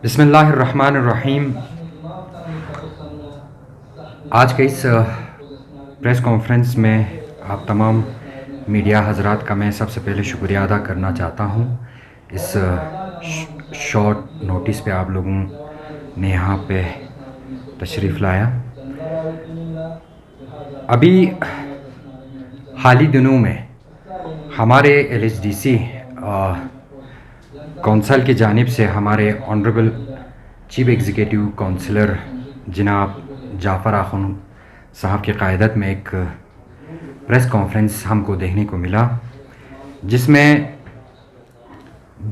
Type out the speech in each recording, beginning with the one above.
बिस्मिल्लाहिर्रहमानिर्रहीम। आज के इस प्रेस कॉन्फ्रेंस में आप तमाम मीडिया हजरात का मैं सबसे पहले शुक्रिया अदा करना चाहता हूँ। इस शॉर्ट नोटिस पे आप लोगों ने यहाँ पे तशरीफ़ लाया। अभी हाल ही दिनों में हमारे LHDC कौंसल की जानिब से हमारे ऑनरेबल चीफ एग्जीक्यूटिव काउंसलर जनाब जाफ़र आखुन साहब की क़यादत में एक प्रेस कॉन्फ्रेंस हमको देखने को मिला, जिसमें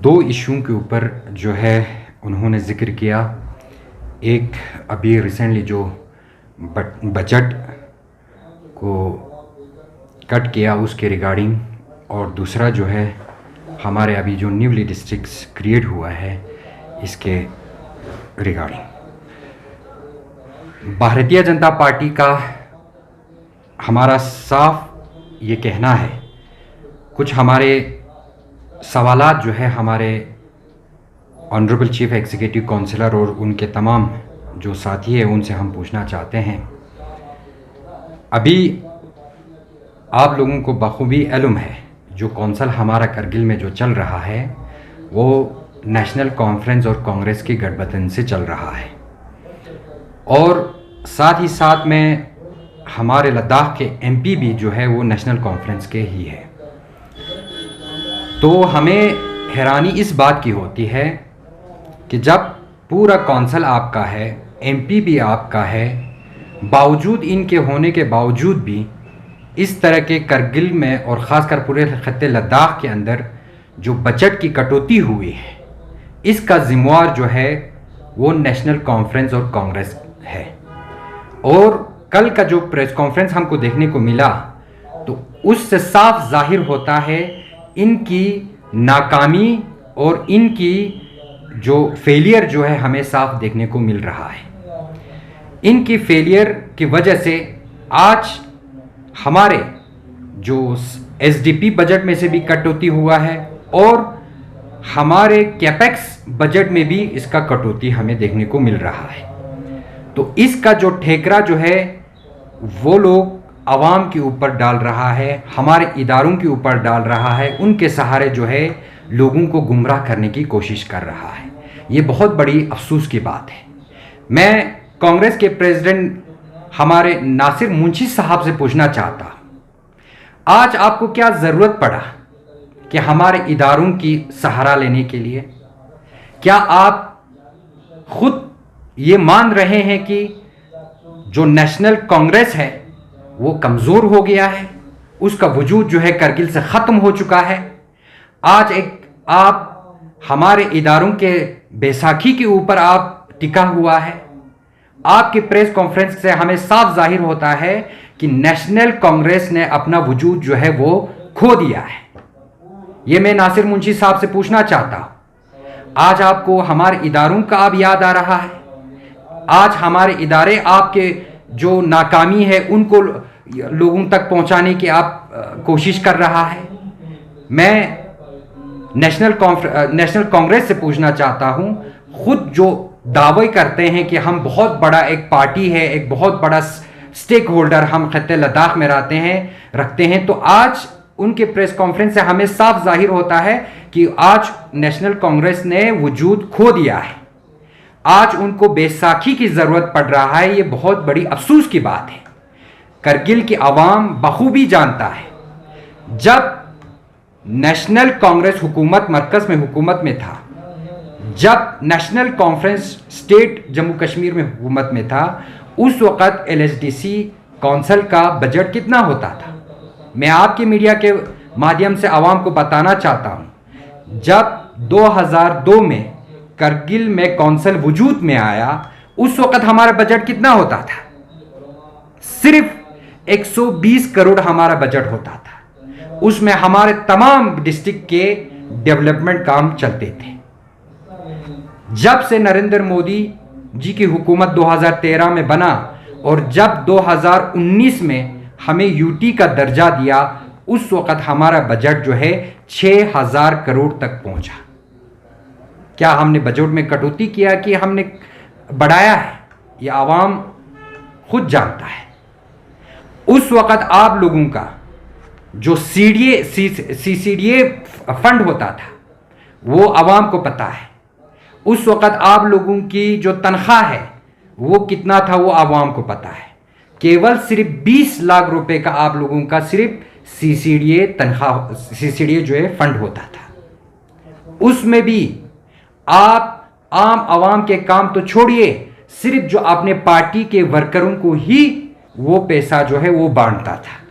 दो इशू के ऊपर जो है उन्होंने ज़िक्र किया। एक अभी रिसेंटली जो बजट को कट किया उसके रिगार्डिंग, और दूसरा जो है हमारे अभी जो न्यूली डिस्ट्रिक्ट्स क्रिएट हुआ है इसके रिगार्डिंग। भारतीय जनता पार्टी का हमारा साफ ये कहना है, कुछ हमारे सवालात जो है हमारे ऑनरेबल चीफ एग्जीक्यूटिव काउंसलर और उनके तमाम जो साथी हैं उनसे हम पूछना चाहते हैं। अभी आप लोगों को बखूबी इल्म है जो कौंसल हमारा करगिल में जो चल रहा है वो नेशनल कॉन्फ्रेंस और कांग्रेस की गठबंधन से चल रहा है, और साथ ही साथ में हमारे लद्दाख के MP भी जो है वो नेशनल कॉन्फ्रेंस के ही है। तो हमें हैरानी इस बात की होती है कि जब पूरा कौंसल आपका है, MP भी आपका है, बावजूद इनके होने के बावजूद भी इस तरह के करगिल में और ख़ासकर पूरे खत्ते लद्दाख के अंदर जो बजट की कटौती हुई है, इसका ज़िम्मेवार जो है वो नेशनल कॉन्फ्रेंस और कांग्रेस है। और कल का जो प्रेस कॉन्फ्रेंस हमको देखने को मिला तो उससे साफ जाहिर होता है इनकी नाकामी और इनकी जो फेलियर जो है हमें साफ देखने को मिल रहा है। इनकी फेलियर की वजह से आज हमारे जो SDP बजट में से भी कटौती हुआ है और हमारे कैपेक्स बजट में भी इसका कटौती हमें देखने को मिल रहा है। तो इसका जो ठेकरा जो है वो लोग आवाम के ऊपर डाल रहा है, हमारे इदारों के ऊपर डाल रहा है, उनके सहारे जो है लोगों को गुमराह करने की कोशिश कर रहा है। ये बहुत बड़ी अफसोस की बात है। मैं कांग्रेस के प्रेसिडेंट हमारे नासिर मुंशी साहब से पूछना चाहता हूं, आज आपको क्या ज़रूरत पड़ा कि हमारे इदारों की सहारा लेने के लिए? क्या आप खुद ये मान रहे हैं कि जो नेशनल कांग्रेस है वो कमज़ोर हो गया है, उसका वजूद जो है करगिल से ख़त्म हो चुका है? आज एक आप हमारे इदारों के बैसाखी के ऊपर आप टिका हुआ है। आपके प्रेस कॉन्फ्रेंस से हमें साफ जाहिर होता है कि नेशनल कांग्रेस ने अपना वजूद जो है वो खो दिया है। ये मैं नासिर मुंशी साहब से पूछना चाहता हूं, आज आपको हमारे इदारों का अब याद आ रहा है? आज हमारे इदारे आपके जो नाकामी है उनको लोगों तक पहुंचाने की आप कोशिश कर रहा है। मैं नेशनल कांग्रेस से पूछना चाहता हूं, खुद जो दावे करते हैं कि हम बहुत बड़ा एक पार्टी है, एक बहुत बड़ा स्टेक होल्डर हम खत्ते लद्दाख में रखते हैं, तो आज उनके प्रेस कॉन्फ्रेंस से हमें साफ जाहिर होता है कि आज नेशनल कांग्रेस ने वजूद खो दिया है। आज उनको बैसाखी की ज़रूरत पड़ रहा है। ये बहुत बड़ी अफसोस की बात है। करगिल की आवाम बखूबी जानता है, जब नेशनल कांग्रेस हुकूमत मरकज़ में हुकूमत में था, जब national conference state Jammu Kashmir में हुकूमत में था, उस वक़्त LHDC कौंसल का बजट कितना होता था? मैं आपके मीडिया के माध्यम से आवाम को बताना चाहता हूँ, जब 2002 में करगिल में कौंसल वजूद में आया उस वक़्त हमारा बजट कितना होता था? सिर्फ 120 करोड़ हमारा बजट होता था। उसमें हमारे तमाम डिस्ट्रिक्ट के डेवलपमेंट काम चलते थे। जब से नरेंद्र मोदी जी की हुकूमत 2013 में बना और जब 2019 में हमें UT का दर्जा दिया, उस वक़्त हमारा बजट जो है 6000 करोड़ तक पहुंचा। क्या हमने बजट में कटौती किया कि हमने बढ़ाया है? ये आवाम खुद जानता है। उस वक़्त आप लोगों का जो सीसीडीए फंड होता था वो आवाम को पता है। उस वक़्त आप लोगों की जो तनख्वाह है वो कितना था वो आवाम को पता है। केवल सिर्फ 20 लाख रुपए का आप लोगों का सिर्फ सीसीडीए जो है फंड होता था। उसमें भी आप आम आवाम के काम तो छोड़िए, सिर्फ जो अपने पार्टी के वर्करों को ही वो पैसा जो है वो बांटता था।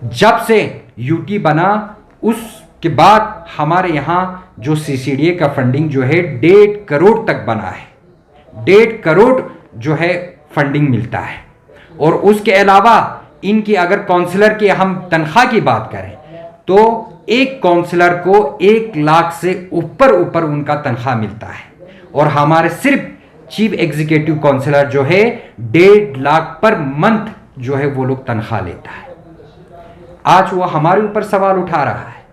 जब से यूटी बना उसके बाद हमारे यहाँ जो सीसीडीए का फंडिंग जो है 1.5 करोड़ तक बना है। 1.5 करोड़ जो है फंडिंग मिलता है। और उसके अलावा इनकी अगर काउंसलर की हम तनख्वाह की बात करें तो एक काउंसलर को 1 लाख से ऊपर उनका तनख्वाह मिलता है। और हमारे सिर्फ चीफ एग्जीक्यूटिव काउंसलर जो है 1.5 लाख पर मंथ जो है वो लोग तनख्वाह लेता है। आज वो हमारे ऊपर सवाल उठा रहा है।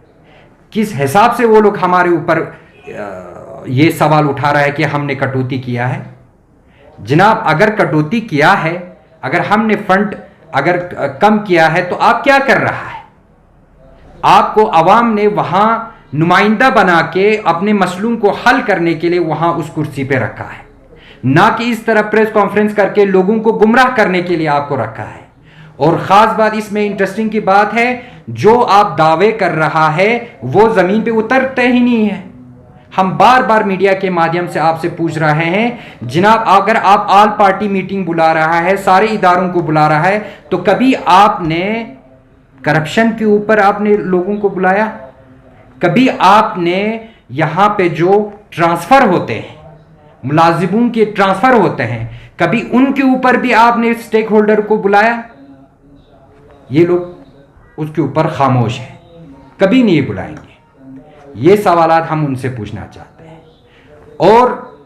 किस हिसाब से वो लोग हमारे ऊपर ये सवाल उठा रहा है कि हमने कटौती किया है? जनाब, अगर कटौती किया है, अगर हमने फंड अगर कम किया है तो आप क्या कर रहा है? आपको अवाम ने वहां नुमाइंदा बना के अपने मसलों को हल करने के लिए वहां उस कुर्सी पे रखा है, ना कि इस तरह प्रेस कॉन्फ्रेंस करके लोगों को गुमराह करने के लिए आपको रखा है। और खास बात इसमें इंटरेस्टिंग की बात है, जो आप दावे कर रहा है वो जमीन पे उतरते ही नहीं है। हम बार बार मीडिया के माध्यम से आपसे पूछ रहे हैं, जनाब अगर आप ऑल पार्टी मीटिंग बुला रहा है, सारे इदारों को बुला रहा है, तो कभी आपने करप्शन के ऊपर आपने लोगों को बुलाया? कभी आपने यहां पे जो ट्रांसफर होते हैं, मुलाजिमों के ट्रांसफर होते हैं, कभी उनके ऊपर भी आपने स्टेक होल्डर को बुलाया? ये लोग उसके ऊपर खामोश हैं, कभी नहीं बुलाएंगे। ये सवालात हम उनसे पूछना चाहते हैं। और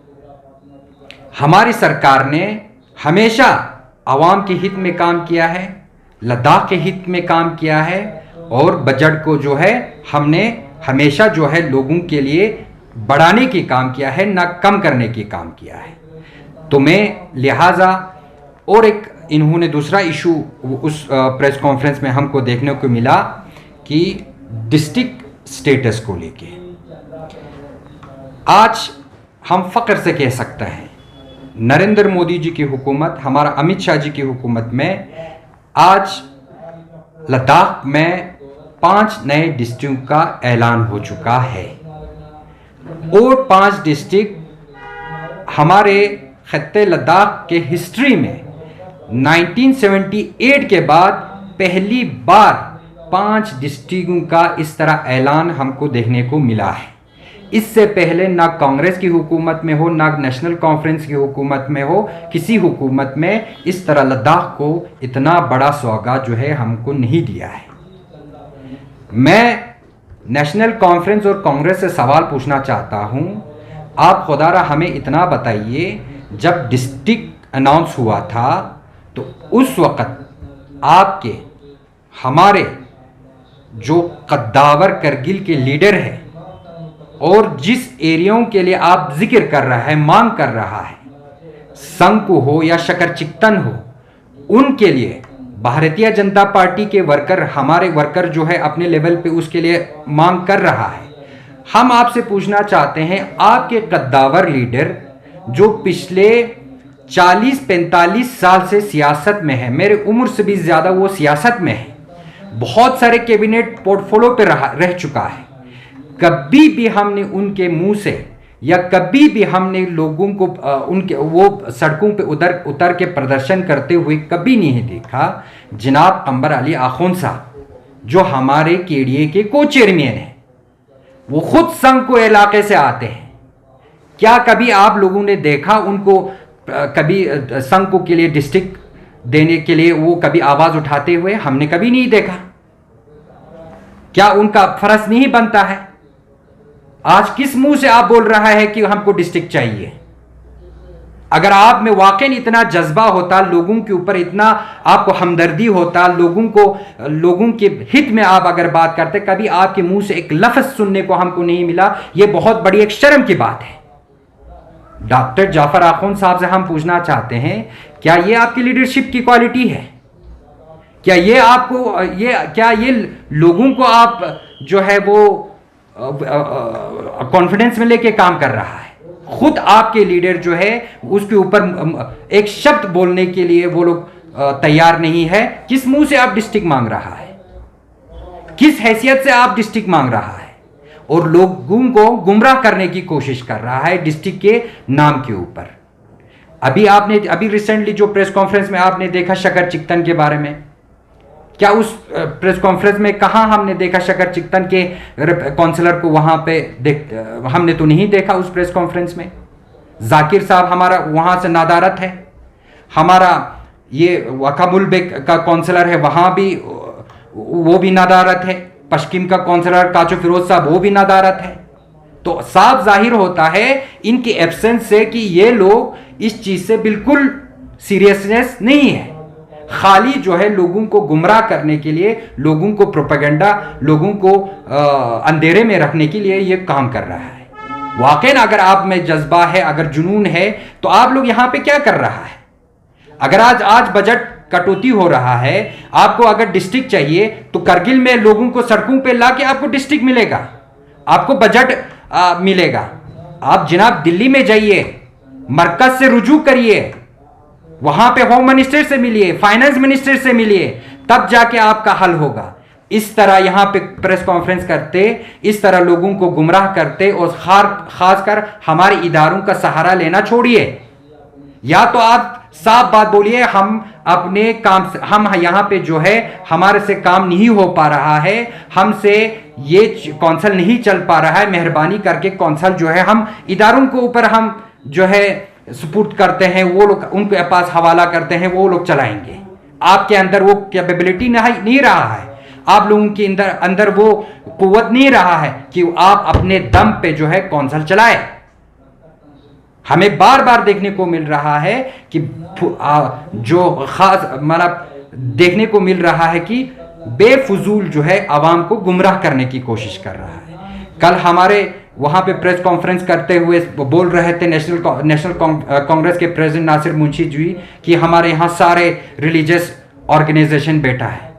हमारी सरकार ने हमेशा आवाम के हित में काम किया है, लद्दाख के हित में काम किया है, और बजट को जो है हमने हमेशा जो है लोगों के लिए बढ़ाने की काम किया है, ना कम करने की काम किया है। तो मैं लिहाजा, और एक इन्होंने दूसरा इशू उस प्रेस कॉन्फ्रेंस में हमको देखने को मिला कि डिस्ट्रिक्ट स्टेटस को लेके आज हम फ़ख्र से कह सकते हैं नरेंद्र मोदी जी की हुकूमत, हमारा अमित शाह जी की हुकूमत में आज लद्दाख में 5 नए डिस्ट्रिक्ट का ऐलान हो चुका है। और 5 डिस्ट्रिक्ट हमारे खत्ते लद्दाख के हिस्ट्री में 1978 के बाद पहली बार 5 डिस्ट्रिक्टों का इस तरह ऐलान हमको देखने को मिला है। इससे पहले ना कांग्रेस की हुकूमत में हो, ना नेशनल कॉन्फ्रेंस की हुकूमत में हो, किसी हुकूमत में इस तरह लद्दाख को इतना बड़ा सौगात जो है हमको नहीं दिया है। मैं नेशनल कॉन्फ्रेंस और कांग्रेस से सवाल पूछना चाहता हूं, आप खुदारा हमें इतना बताइए, जब डिस्ट्रिक्ट अनाउंस हुआ था तो उस वक़्त आपके हमारे जो कद्दावर करगिल के लीडर हैं और जिस एरियाओं के लिए आप जिक्र कर रहा है, मांग कर रहा है, संकु हो या शकरचिक्तन हो, उनके लिए भारतीय जनता पार्टी के वर्कर, हमारे वर्कर जो है अपने लेवल पे उसके लिए मांग कर रहा है। हम आपसे पूछना चाहते हैं, आपके कद्दावर लीडर जो पिछले 40-45 साल से सियासत में है, मेरे उम्र से भी ज़्यादा वो सियासत में है, बहुत सारे कैबिनेट पोर्टफोलियो पे रह चुका है, कभी भी हमने उनके मुंह से या कभी भी हमने लोगों को उनके वो सड़कों पे उतर के प्रदर्शन करते हुए कभी नहीं देखा। जनाब अंबर अली आखुंद साहब जो हमारे केडीए के को चेयरमैन हैं, वो खुद संको इलाके से आते हैं, क्या कभी आप लोगों ने देखा उनको कभी संको के लिए डिस्ट्रिक्ट देने के लिए वो कभी आवाज उठाते हुए? हमने कभी नहीं देखा। क्या उनका फर्ज नहीं बनता है? आज किस मुंह से आप बोल रहा है कि हमको डिस्ट्रिक्ट चाहिए? अगर आप में वाकई इतना जज्बा होता, लोगों के ऊपर इतना आपको हमदर्दी होता, लोगों के हित में आप अगर बात करते, कभी आपके मुंह से एक लफ्ज सुनने को हमको नहीं मिला। यह बहुत बड़ी एक शर्म की बात है। डॉक्टर जाफर आखुंद साहब से हम पूछना चाहते हैं, क्या ये आपकी लीडरशिप की क्वालिटी है? क्या ये आपको क्या ये लोगों को आप जो है वो कॉन्फिडेंस में लेके काम कर रहा है? खुद आपके लीडर जो है उसके ऊपर एक शब्द बोलने के लिए वो लोग तैयार नहीं है। किस मुंह से आप डिस्ट्रिक्ट मांग रहा है? किस हैसियत से आप डिस्ट्रिक्ट मांग रहा है? और लोगों को गुमराह करने की कोशिश कर रहा है डिस्ट्रिक्ट के नाम के ऊपर। अभी रिसेंटली जो प्रेस कॉन्फ्रेंस में आपने देखा शकर चिकतन के बारे में, क्या उस प्रेस कॉन्फ्रेंस में कहां हमने देखा शकर चिकतन के काउंसलर को वहां पे हमने तो नहीं देखा उस प्रेस कॉन्फ्रेंस में। जाकिर साहब हमारा वहां से नादारत है। हमारा ये वकामुल बेग का काउंसलर है, वहां भी वो भी नादारत है। पश्चिम का काउंसलर काचो फिरोज साहब वो भी नादारत है। तो साफ जाहिर होता है इनकी एब्सेंस से कि ये लोग इस चीज से बिल्कुल सीरियसनेस नहीं है। खाली जो है लोगों को गुमराह करने के लिए, लोगों को प्रोपेगेंडा, लोगों को अंधेरे में रखने के लिए ये काम कर रहा है। वाकई अगर आप में जज्बा है, अगर जुनून है, तो आप लोग यहां पे क्या कर रहा है? अगर आज बजट कटौती हो रहा है, आपको अगर डिस्ट्रिक्ट चाहिए तो करगिल में लोगों को सड़कों पे लाके आपको डिस्ट्रिक्ट मिलेगा, आपको बजट मिलेगा। आप जनाब दिल्ली में जाइए, मरकज से रुजू करिए, वहां पे होम मिनिस्टर से मिलिए, फाइनेंस मिनिस्टर से मिलिए, तब जाके आपका हल होगा। इस तरह यहां पे प्रेस कॉन्फ्रेंस करते, इस तरह लोगों को गुमराह करते और खासकर हमारे इदारों का सहारा लेना छोड़िए। या तो आप साफ बात बोलिए, हम अपने काम से, हम यहां पे जो है हमारे से काम नहीं हो पा रहा है, हमसे ये कौंसल नहीं चल पा रहा है, मेहरबानी करके कौंसल जो है हम इदारों के ऊपर हम जो है सुपुर्द करते हैं, वो लोग उनके पास हवाला करते हैं, वो लोग चलाएंगे। आपके अंदर वो कैपेबिलिटी नहीं रहा है, आप लोगों के अंदर वो कुव्वत नहीं रहा है कि आप अपने दम पे जो है कौंसल चलाए। हमें बार बार देखने को मिल रहा है कि जो खास मतलब देखने को मिल रहा है कि बेफजूल जो है आवाम को गुमराह करने की कोशिश कर रहा है। कल हमारे वहां पे प्रेस कॉन्फ्रेंस करते हुए बोल रहे थे नेशनल कांग्रेस के प्रेसिडेंट नासिर मुंशी जी कि हमारे यहाँ सारे रिलीजियस ऑर्गेनाइजेशन बैठा है।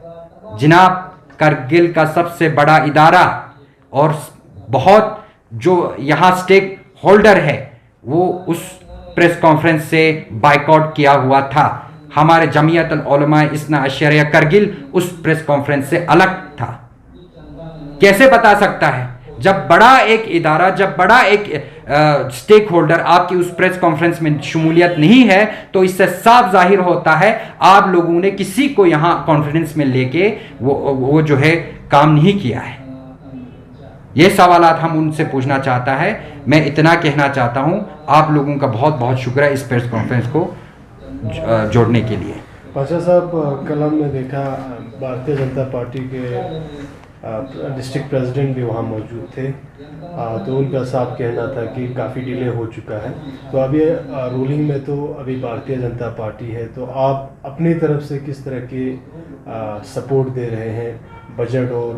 जनाब, करगिल का सबसे बड़ा इदारा और बहुत जो यहाँ स्टेक होल्डर है वो उस प्रेस कॉन्फ्रेंस से बाइकआउट किया हुआ था। हमारे जमीयत अल उलमा इस्ना अशरिया करगिल उस प्रेस कॉन्फ्रेंस से अलग था। कैसे बता सकता है? जब बड़ा एक इदारा, जब बड़ा एक स्टेक होल्डर आपकी उस प्रेस कॉन्फ्रेंस में शमूलियत नहीं है, तो इससे साफ जाहिर होता है आप लोगों ने किसी को यहां कॉन्फिडेंस में लेके वो जो है काम नहीं किया है। ये सवालात हम उनसे पूछना चाहता है। मैं इतना कहना चाहता हूं, आप लोगों का बहुत बहुत शुक्रिया इस प्रेस कॉन्फ्रेंस को जोड़ने के लिए। पाशा साहब, कल हमने देखा भारतीय जनता पार्टी के डिस्ट्रिक्ट प्रेसिडेंट भी वहाँ मौजूद थे, तो उनका साफ कहना था कि काफ़ी डिले हो चुका है। तो अभी रूलिंग में तो अभी भारतीय जनता पार्टी है, तो आप अपनी तरफ से किस तरह के सपोर्ट दे रहे हैं बजट और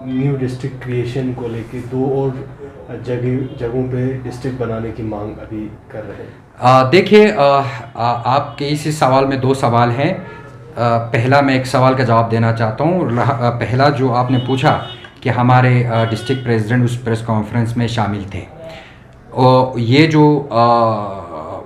न्यू डिस्ट्रिक्ट क्रिएशन को लेके? दो और जगहों पे डिस्ट्रिक्ट बनाने की मांग अभी कर रहे हैं। देखिए, आपके इसी सवाल में दो सवाल हैं। पहला मैं एक सवाल का जवाब देना चाहता हूँ। पहला जो आपने पूछा कि हमारे डिस्ट्रिक्ट प्रेसिडेंट उस प्रेस कॉन्फ्रेंस में शामिल थे, और ये जो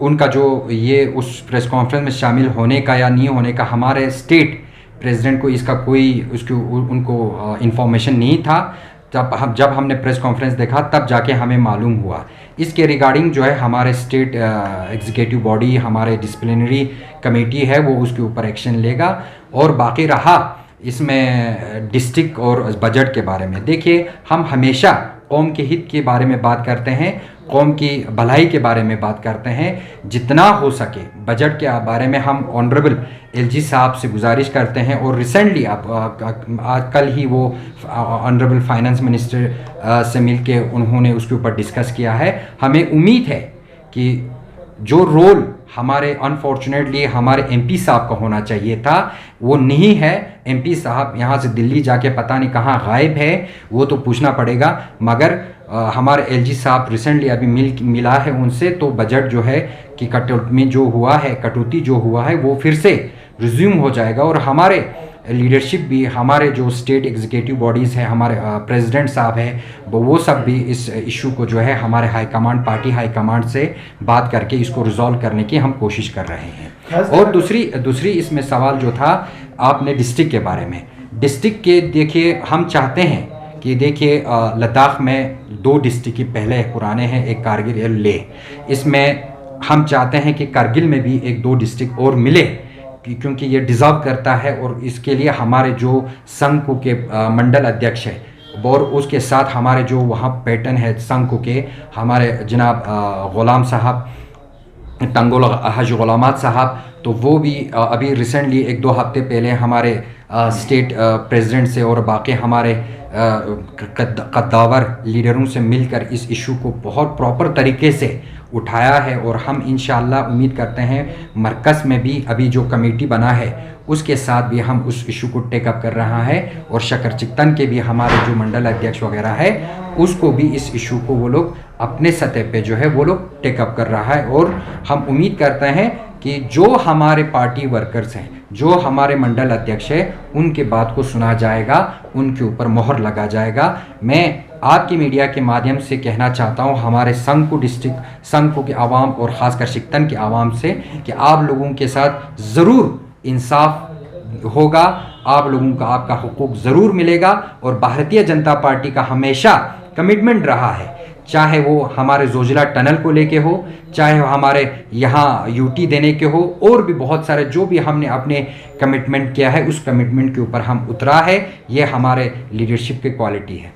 उनका जो ये उस प्रेस कॉन्फ्रेंस में शामिल होने का या नहीं होने का हमारे स्टेट प्रेसिडेंट को इसका कोई उनको इन्फॉर्मेशन नहीं था। जब हमने प्रेस कॉन्फ्रेंस देखा तब जाके हमें मालूम हुआ। इसके रिगार्डिंग जो है हमारे स्टेट एग्जीक्यूटिव बॉडी, हमारे डिसिप्लिनरी कमेटी है, वो उसके ऊपर एक्शन लेगा। और बाकी रहा इसमें डिस्ट्रिक्ट और बजट के बारे में, देखिए हम हमेशा कौम के हित के बारे में बात करते हैं, कौम की भलाई के बारे में बात करते हैं। जितना हो सके बजट के बारे में हम ऑनरेबल एलजी साहब से गुजारिश करते हैं, और रिसेंटली कल ही वो ऑनरेबल फाइनेंस मिनिस्टर से मिलके उन्होंने उसके ऊपर डिस्कस किया है। हमें उम्मीद है कि जो रोल हमारे अनफॉर्चुनेटली हमारे एमपी साहब का होना चाहिए था, वो नहीं है। एमपी साहब यहाँ से दिल्ली जाके पता नहीं कहाँ गायब है, वो तो पूछना पड़ेगा। मगर हमारे एलजी साहब रिसेंटली अभी मिला है उनसे, तो बजट जो है कि कटौती में जो हुआ है, कटौती जो हुआ है वो फिर से रिज्यूम हो जाएगा। और हमारे लीडरशिप भी, हमारे जो स्टेट एग्जीक्यूटिव बॉडीज़ हैं, हमारे प्रेसिडेंट साहब हैं, वो सब भी इस इशू को जो है हमारे high command, party high command से बात करके इसको रिजॉल्व करने की हम कोशिश कर रहे हैं। और दूसरी इसमें सवाल जो था आपने डिस्ट्रिक्ट के बारे में, डिस्ट्रिक्ट के देखिए हम चाहते हैं कि देखिए लद्दाख में 2 डिस्ट्रिक्ट ही पहले पुराने हैं, एक कारगिल और लेह। इसमें हम चाहते हैं कि कारगिल में भी 1-2 डिस्ट्रिक्ट और मिले, क्योंकि ये डिज़र्व करता है। और इसके लिए हमारे जो संघ के मंडल अध्यक्ष है और उसके साथ हमारे जो वहाँ पैटर्न है संघ के, हमारे जनाब ग़ुलाम साहब, टंगोल हज ग़ुलामात साहब, तो वो भी अभी रिसेंटली 1-2 हफ्ते पहले हमारे स्टेट प्रेसिडेंट से और बाकी हमारे कद्दावर लीडरों से मिलकर इस इशू को बहुत प्रॉपर तरीके से उठाया है। और हम इंशाअल्लाह उम्मीद करते हैं मरकज़ में भी अभी जो कमेटी बना है उसके साथ भी हम उस इशू को टेकअप कर रहा है। और शकर चिकतन के भी हमारे जो मंडल अध्यक्ष वगैरह है उसको भी इस इशू को वो लोग अपने सतह पे जो है वो लोग टेकअप कर रहा है। और हम उम्मीद करते हैं कि जो हमारे पार्टी वर्कर्स हैं, जो हमारे मंडल अध्यक्ष हैं, उनके बात को सुना जाएगा, उनके ऊपर मोहर लगा जाएगा। मैं आपकी मीडिया के माध्यम से कहना चाहता हूं हमारे संघ को, डिस्ट्रिक्ट संघ के आवाम और ख़ासकर शिकतन के आवाम से कि आप लोगों के साथ ज़रूर इंसाफ होगा, आप लोगों का आपका हुकूक ज़रूर मिलेगा। और भारतीय जनता पार्टी का हमेशा कमिटमेंट रहा है, चाहे वो हमारे जोजिला टनल को लेके हो, चाहे वो हमारे यहाँ यूटी देने के हो, और भी बहुत सारे जो भी हमने अपने कमिटमेंट किया है उस कमिटमेंट के ऊपर हम उतरा है। ये हमारे लीडरशिप की क्वालिटी है।